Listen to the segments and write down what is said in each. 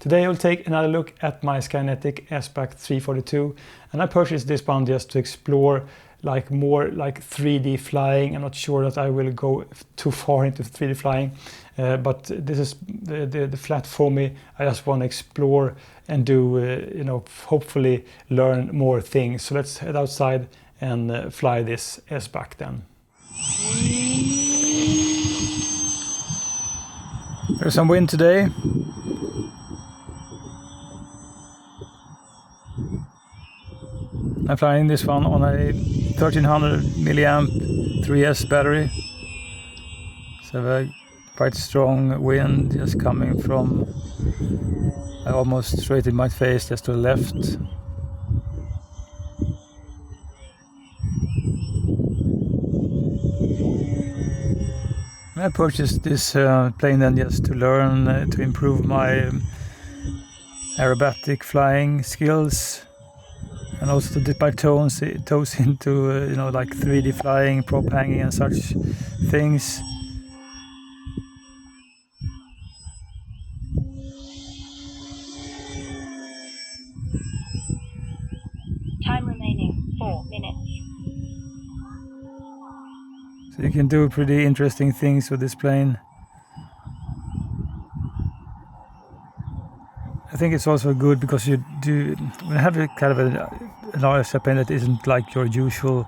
Today I'll take another look at my Skynetic Sbach 342, and I purchased this one just to explore more 3D flying. I'm not sure that I will go too far into 3D flying, but this is the flat foamie. I just want to explore and do, hopefully learn more things. So let's head outside and fly this Sbach then. There's some wind today. I'm flying this one on a 1300 milliamp 3S battery. So a quite strong wind just coming from almost straight in my face, just to the left. I purchased this plane then just to learn to improve my aerobatic flying skills, and also to dip my toes into like 3D flying, prop hanging and such things. Time remaining 4 minutes. So you can do pretty interesting things with this plane. I think it's also good because when you have a kind of an RC plane that isn't like your usual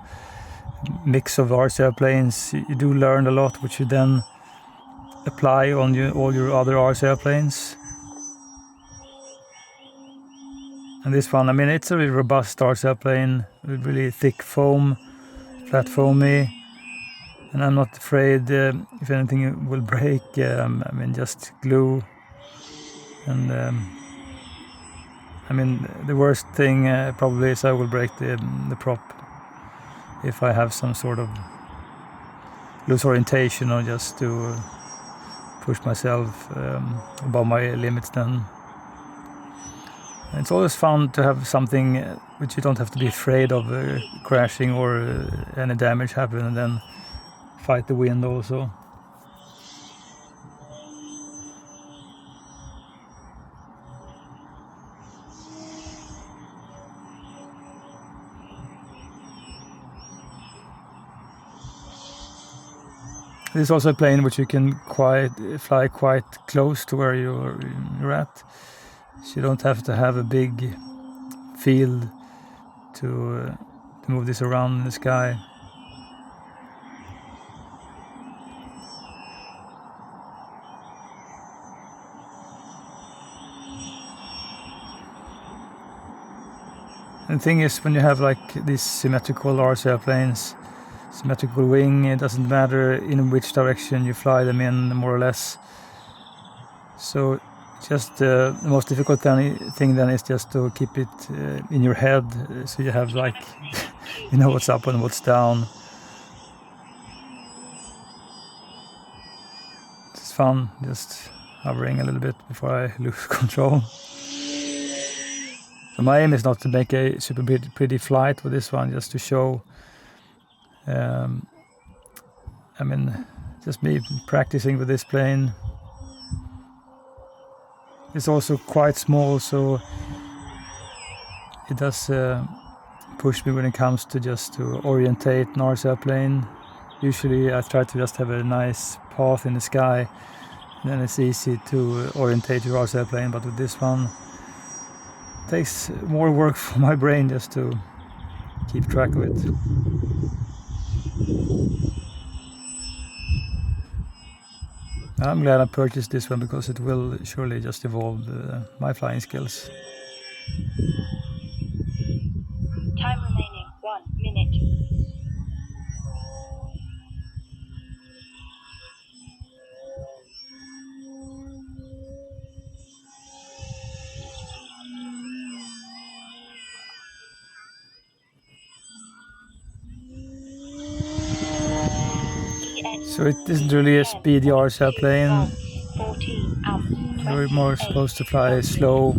mix of RC planes, you do learn a lot, which you then apply on all your other RC planes. And this one, I mean, it's a really robust RC plane with really thick foam, flat foamie, and I'm not afraid if anything will break. I mean, just glue. And I mean, the worst thing probably is I will break the prop if I have some sort of loose orientation, or just to push myself above my limits then. And it's always fun to have something which you don't have to be afraid of crashing or any damage happen, and then fight the wind also. This is also a plane which you can fly quite close to where you're at. So you don't have to have a big field to move this around in the sky. And the thing is, when you have like these symmetrical RC planes, symmetrical wing, it doesn't matter in which direction you fly them in, more or less. So just the most difficult thing then is just to keep it in your head, so you have like you know what's up and what's down. It's fun just hovering a little bit before I lose control. So my aim is not to make a super pretty flight with this one, just to show I mean, just me practicing with this plane. It's also quite small, so it does push me when it comes to just to orientate an RC plane. Usually I try to just have a nice path in the sky, and then it's easy to orientate your RC plane, but with this one it takes more work for my brain just to keep track of it. I'm glad I purchased this one because it will surely just evolve my flying skills. Time remaining 1 minute. So it isn't really a speedy RC plane. You're more supposed to fly slow.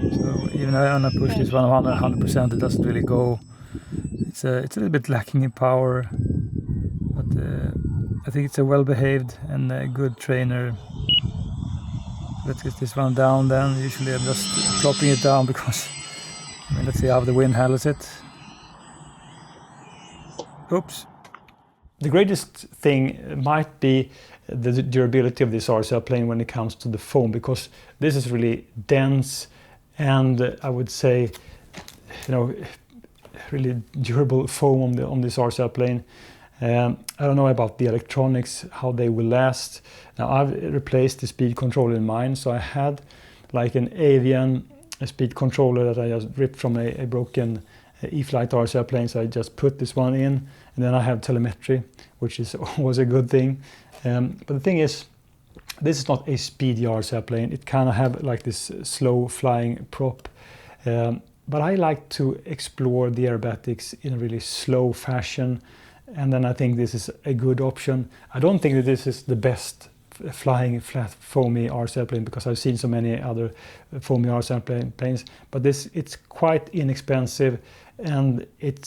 So even when I push this one 100%, it doesn't really go. It's a little bit lacking in power, but I think it's a well-behaved and a good trainer. let's get this one down then. Usually I'm just plopping it down because, I mean, let's see how the wind handles it. Oops. The greatest thing might be the durability of this RCL plane when it comes to the foam, because this is really dense and I would say, you know, really durable foam on this RCL plane. I don't know about the electronics, how they will last. Now I've replaced the speed controller in mine, so I had like an avian speed controller that I just ripped from a broken E-flite RCL plane, so I just put this one in, and then I have telemetry, which is always a good thing. But the thing is, this is not a speedy RCL plane. It kind of have like this slow flying prop. But I like to explore the aerobatics in a really slow fashion, and then I think this is a good option. I don't think that this is the best flying flat foamy RCL plane, because I've seen so many other foamy RCL planes, but it's quite inexpensive, and it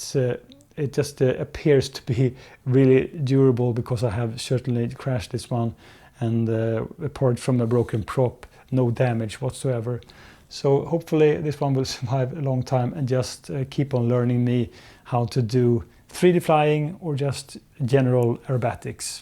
just appears to be really durable, because I have certainly crashed this one, and apart from a broken prop, no damage whatsoever. So hopefully this one will survive a long time and just keep on learning me how to do 3D flying or just general aerobatics.